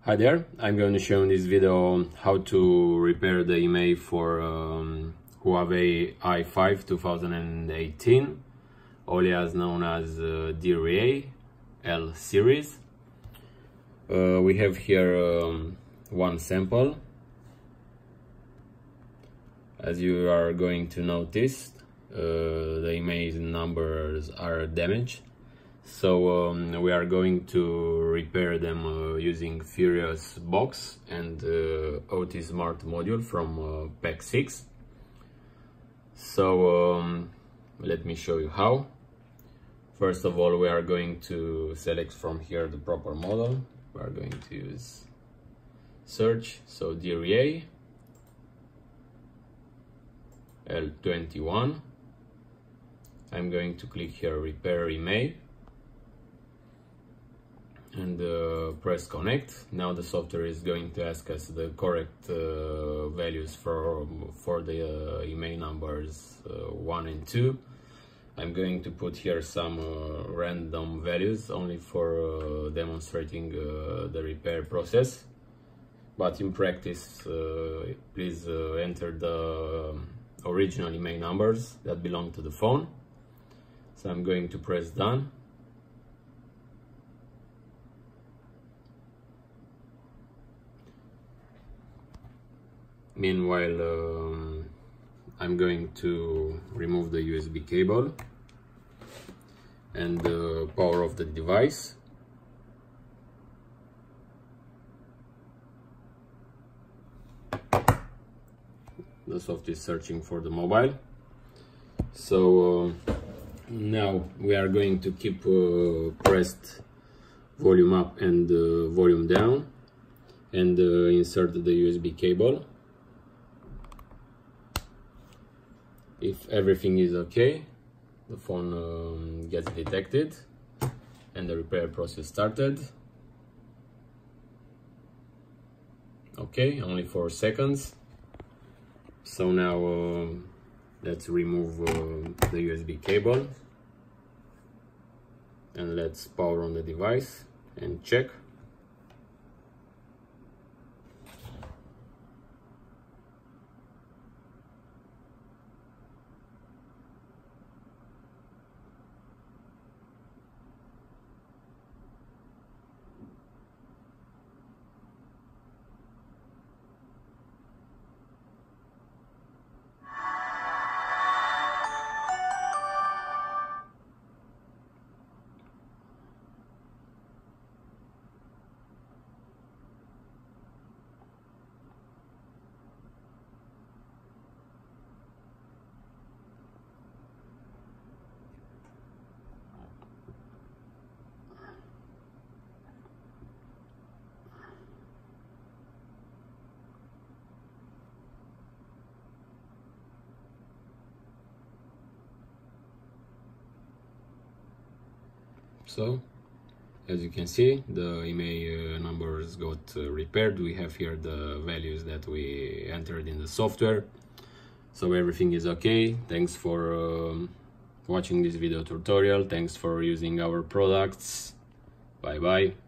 Hi there, I'm going to show in this video how to repair the Imei for Huawei i5 2018, alias known as Dra-Lxx series. We have here one sample. As you are going to notice, the Imei numbers are damaged. So we are going to repair them using Furiousgold and OT Smart module from pack 6. So let me show you how. First of all, we are going to select from here the proper model. We are going to use search, so Dra-Lxx L21. I'm going to click here repair Imei and press connect. Now the software is going to ask us the correct values for the Imei numbers 1 and 2. I'm going to put here some random values only for demonstrating the repair process, but in practice please enter the original Imei numbers that belong to the phone. So I'm going to press done. Meanwhile, I'm going to remove the USB cable and power off the device. The software is searching for the mobile. So now we are going to keep pressed volume up and volume down and insert the USB cable. If everything is okay, the phone gets detected and the repair process started. Okay, only 4 seconds. So now let's remove the USB cable and let's power on the device and check. So, as you can see, the Imei numbers got repaired. We have here the values that we entered in the software. So everything is okay. Thanks for watching this video tutorial. Thanks for using our products. Bye bye.